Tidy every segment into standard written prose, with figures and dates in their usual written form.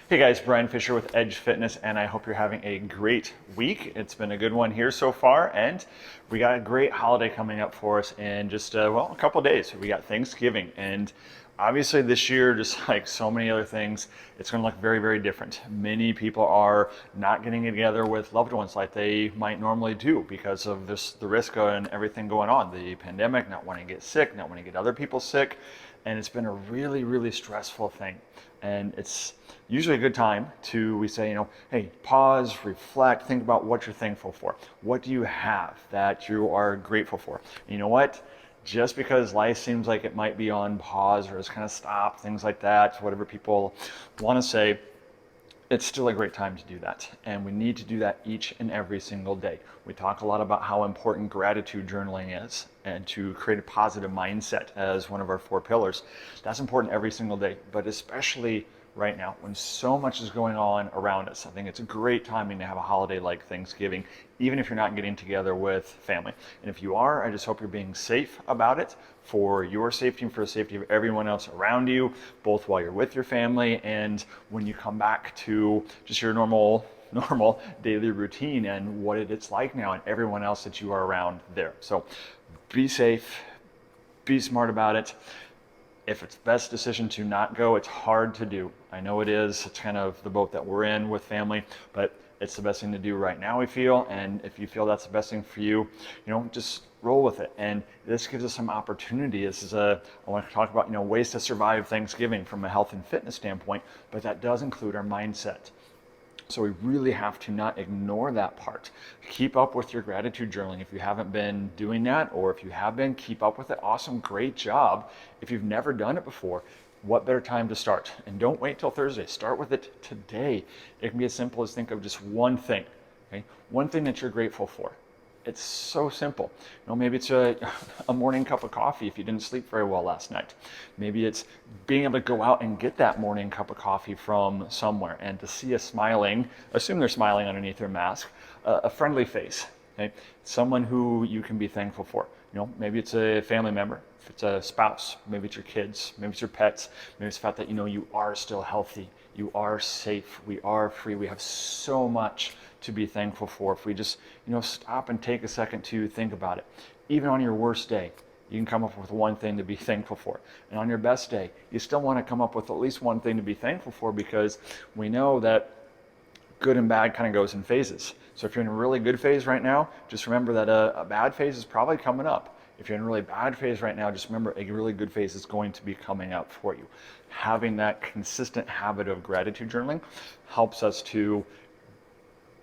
Hey guys, Brian Fisher with Edge Fitness, and I hope you're having a great week. It's been a good one here so far, and we got a great holiday coming up for us in just, a couple of days. We got Thanksgiving, and obviously this year, just like so many other things, it's going to look very, very different. Many people are not getting together with loved ones like they might normally do because of the risk and everything going on, the pandemic, not wanting to get sick, not wanting to get other people sick, and it's been a really, really stressful thing. And it's usually a good time we say, hey, pause, reflect, think about what you're thankful for. What do you have that you are grateful for? And you know what? Just because life seems like it might be on pause or it's kind of stopped, things like that, whatever people want to say, it's still a great time to do that. And we need to do that each and every single day. We talk a lot about how important gratitude journaling is and to create a positive mindset as one of our 4 pillars. That's important every single day, but especially right now when so much is going on around us. I think it's a great timing to have a holiday like Thanksgiving, even if you're not getting together with family. And if you are, I just hope you're being safe about it for your safety and for the safety of everyone else around you, both while you're with your family and when you come back to just your normal daily routine and what it's like now and everyone else that you are around there. So be safe, be smart about it. If it's the best decision to not go, it's hard to do. I know it is. It's kind of the boat that we're in with family, but it's the best thing to do right now, we feel. And if you feel that's the best thing for you, just roll with it. And this gives us some opportunity. I want to talk about, ways to survive Thanksgiving from a health and fitness standpoint, but that does include our mindset. So we really have to not ignore that part. Keep up with your gratitude journaling if you haven't been doing that, or if you have been, keep up with it. Awesome, great job. If you've never done it before, what better time to start? And don't wait till Thursday. Start with it today. It can be as simple as think of just one thing, okay? One thing that you're grateful for. It's so simple. Maybe it's a morning cup of coffee if you didn't sleep very well last night. Maybe it's being able to go out and get that morning cup of coffee from somewhere and to see a smiling, assume they're smiling underneath their mask, a friendly face, okay? Someone who you can be thankful for. Maybe it's a family member, if it's a spouse, maybe it's your kids, maybe it's your pets, maybe it's the fact that you are still healthy, you are safe, we are free, we have so much to be thankful for. If we just stop and take a second to think about it. Even on your worst day, you can come up with one thing to be thankful for. And on your best day, you still want to come up with at least one thing to be thankful for, because we know that good and bad kind of goes in phases. So if you're in a really good phase right now, just remember that a bad phase is probably coming up. If you're in a really bad phase right now, just remember a really good phase is going to be coming up for you. Having that consistent habit of gratitude journaling helps us to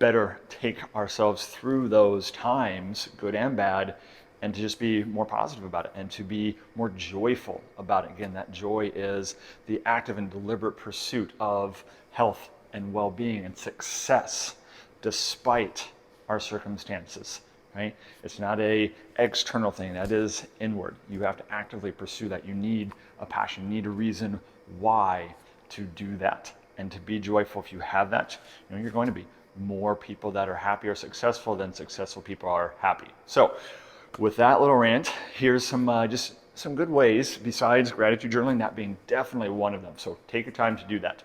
better take ourselves through those times, good and bad, and to just be more positive about it and to be more joyful about it. Again, that joy is the active and deliberate pursuit of health and well-being and success despite our circumstances, right? It's not a external thing, that is inward. You have to actively pursue that. You need a passion, you need a reason why to do that. And to be joyful, if you have that, you're going to be more people that are happy or successful than successful people are happy. So with that little rant, here's just some good ways besides gratitude journaling, that being definitely one of them. So take your time to do that.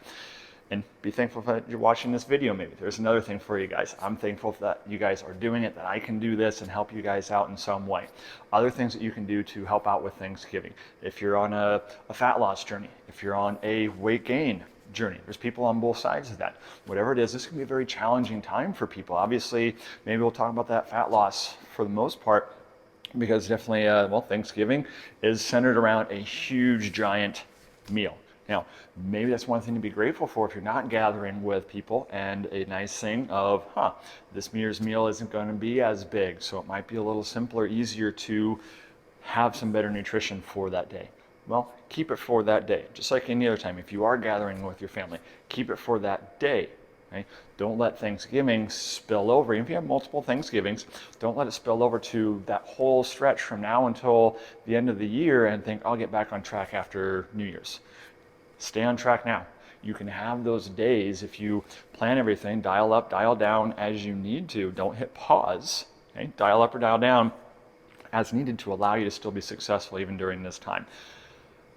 And be thankful that you're watching this video. Maybe there's another thing for you guys. I'm thankful that you guys are doing it, that I can do this and help you guys out in some way. Other things that you can do to help out with Thanksgiving. If you're on a fat loss journey, if you're on a weight gain journey, there's people on both sides of that. Whatever it is, this can be a very challenging time for people. Obviously, maybe we'll talk about that fat loss for the most part, because definitely, Thanksgiving is centered around a huge, giant meal. Now, maybe that's one thing to be grateful for if you're not gathering with people, and a nice thing of, this year's meal isn't going to be as big, so it might be a little simpler, easier to have some better nutrition for that day. Well, keep it for that day. Just like any other time, if you are gathering with your family, keep it for that day. Okay? Don't let Thanksgiving spill over. Even if you have multiple Thanksgivings, don't let it spill over to that whole stretch from now until the end of the year and think, I'll get back on track after New Year's. Stay on track now. You can have those days if you plan everything, dial up, dial down as you need to. Don't hit pause. Okay? Dial up or dial down as needed to allow you to still be successful even during this time.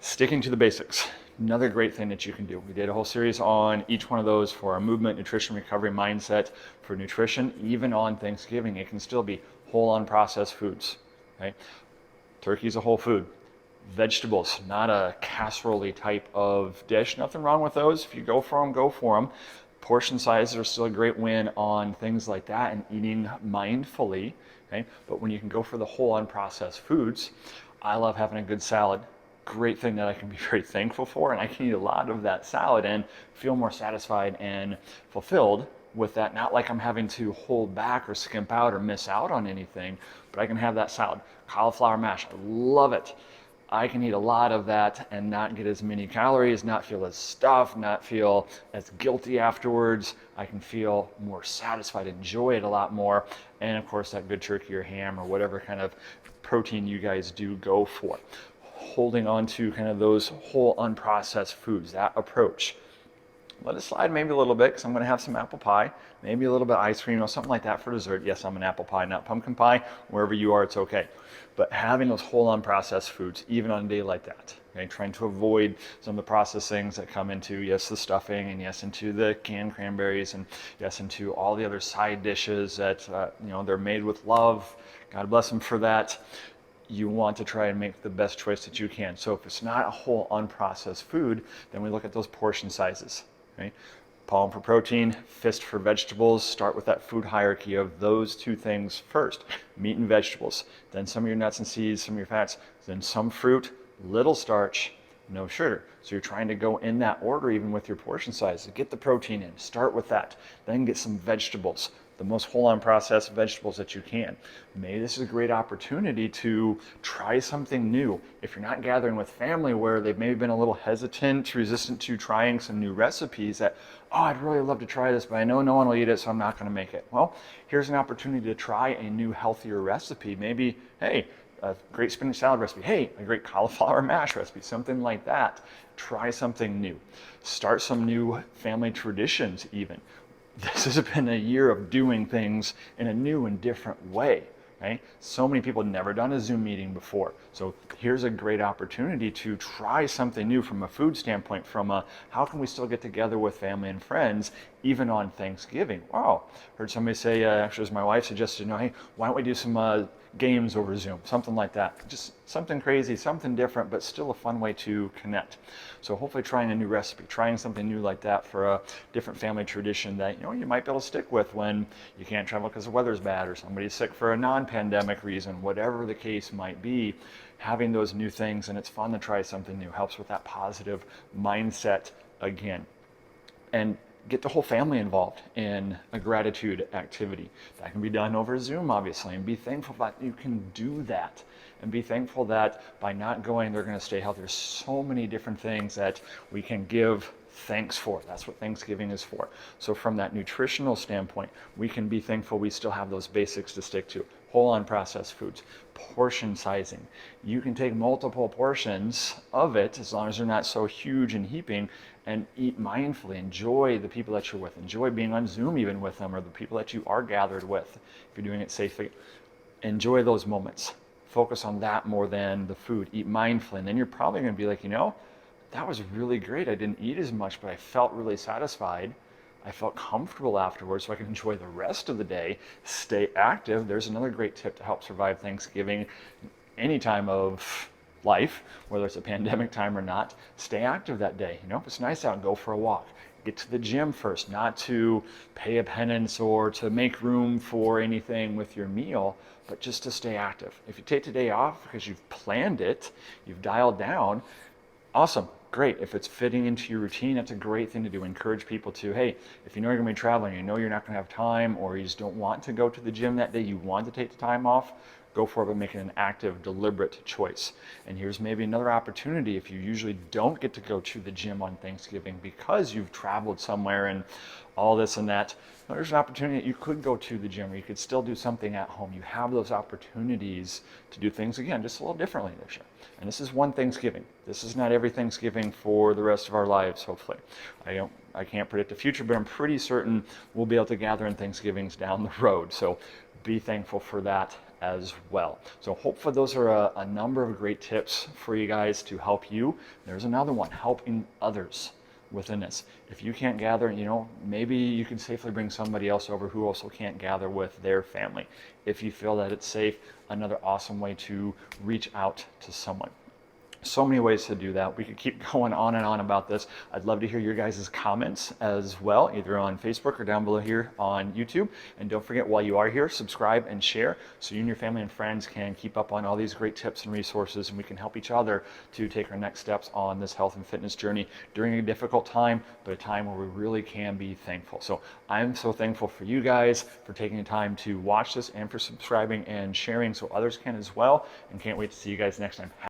Sticking to the basics. Another great thing that you can do. We did a whole series on each one of those for our movement, nutrition, recovery, mindset. For nutrition, even on Thanksgiving, it can still be whole unprocessed foods. Okay? Turkey's a whole food. Vegetables, not a casserole type of dish. Nothing wrong with those. If you go for them, go for them. Portion sizes are still a great win on things like that and eating mindfully. Okay? But when you can go for the whole unprocessed foods, I love having a good salad. Great thing that I can be very thankful for, and I can eat a lot of that salad and feel more satisfied and fulfilled with that. Not like I'm having to hold back or skimp out or miss out on anything, but I can have that salad. Cauliflower mash, I love it. I can eat a lot of that and not get as many calories, not feel as stuffed, not feel as guilty afterwards. I can feel more satisfied, enjoy it a lot more. And of course, that good turkey or ham or whatever kind of protein you guys do go for. Holding on to kind of those whole unprocessed foods, that approach. Let it slide maybe a little bit because I'm going to have some apple pie, maybe a little bit of ice cream, or something like that for dessert. Yes, I'm an apple pie, not pumpkin pie. Wherever you are, it's okay. But having those whole unprocessed foods, even on a day like that, okay, trying to avoid some of the processed things that come into, yes, the stuffing, and yes, into the canned cranberries, and yes, into all the other side dishes that, they're made with love. God bless them for that. You want to try and make the best choice that you can. So if it's not a whole unprocessed food, then we look at those portion sizes. Okay? Palm for protein, fist for vegetables. Start with that food hierarchy of those two things first. Meat and vegetables, then some of your nuts and seeds, some of your fats, then some fruit, little starch, no sugar. So you're trying to go in that order even with your portion size. Get the protein in, start with that. Then get some vegetables, the most whole unprocessed vegetables that you can. Maybe this is a great opportunity to try something new. If you're not gathering with family where they've maybe been a little hesitant, resistant to trying some new recipes that, oh, I'd really love to try this, but I know no one will eat it, so I'm not gonna make it. Well, here's an opportunity to try a new, healthier recipe. Maybe, hey, a great spinach salad recipe. Hey, a great cauliflower mash recipe, something like that. Try something new. Start some new family traditions even. This has been a year of doing things in a new and different way. Right? So many people have never done a Zoom meeting before. So here's a great opportunity to try something new from a food standpoint, from a how can we still get together with family and friends even on Thanksgiving? Wow, heard somebody say, actually as my wife suggested, hey, why don't we do some games over Zoom, something like that. Just something crazy, something different, but still a fun way to connect. So hopefully trying a new recipe, trying something new like that for a different family tradition that you might be able to stick with when you can't travel because the weather's bad or somebody's sick for a non-pandemic reason, whatever the case might be. Having those new things, and it's fun to try something new, helps with that positive mindset again. And get the whole family involved in a gratitude activity. That can be done over Zoom, obviously, and be thankful that you can do that. And be thankful that by not going, they're going to stay healthy. There's so many different things that we can give thanks for. That's what Thanksgiving is for. So from that nutritional standpoint, we can be thankful we still have those basics to stick to. Whole unprocessed foods, portion sizing. You can take multiple portions of it as long as they're not so huge and heaping, and eat mindfully. Enjoy the people that you're with. Enjoy being on Zoom even with them, or the people that you are gathered with. If you're doing it safely, enjoy those moments. Focus on that more than the food. Eat mindfully, and then you're probably going to be like, that was really great. I didn't eat as much, but I felt really satisfied. I felt comfortable afterwards, so I can enjoy the rest of the day, stay active. There's another great tip to help survive Thanksgiving any time of life, whether it's a pandemic time or not. Stay active that day. If it's nice out, go for a walk. Get to the gym first, not to pay a penance or to make room for anything with your meal, but just to stay active. If you take today off because you've planned it, you've dialed down, awesome. Great. If it's fitting into your routine, that's a great thing to do. Encourage people to, hey, if you know you're going to be traveling, you know you're not going to have time, or you just don't want to go to the gym that day, you want to take the time off, go for it by making an active, deliberate choice. And here's maybe another opportunity if you usually don't get to go to the gym on Thanksgiving because you've traveled somewhere and all this and that. There's an opportunity that you could go to the gym, or you could still do something at home. You have those opportunities to do things, again, just a little differently this year. And this is one Thanksgiving. This is not every Thanksgiving for the rest of our lives, hopefully. I can't predict the future, but I'm pretty certain we'll be able to gather in Thanksgivings down the road. So be thankful for that as well. So hopefully those are a number of great tips for you guys to help you. There's another one, helping others within this. If you can't gather, maybe you can safely bring somebody else over who also can't gather with their family. If you feel that it's safe, another awesome way to reach out to someone. So many ways to do that. We could keep going on and on about this. I'd love to hear your guys' comments as well, either on Facebook or down below here on YouTube. And don't forget, while you are here, subscribe and share so you and your family and friends can keep up on all these great tips and resources, and we can help each other to take our next steps on this health and fitness journey during a difficult time, but a time where we really can be thankful. So I'm so thankful for you guys for taking the time to watch this and for subscribing and sharing so others can as well, and can't wait to see you guys next time.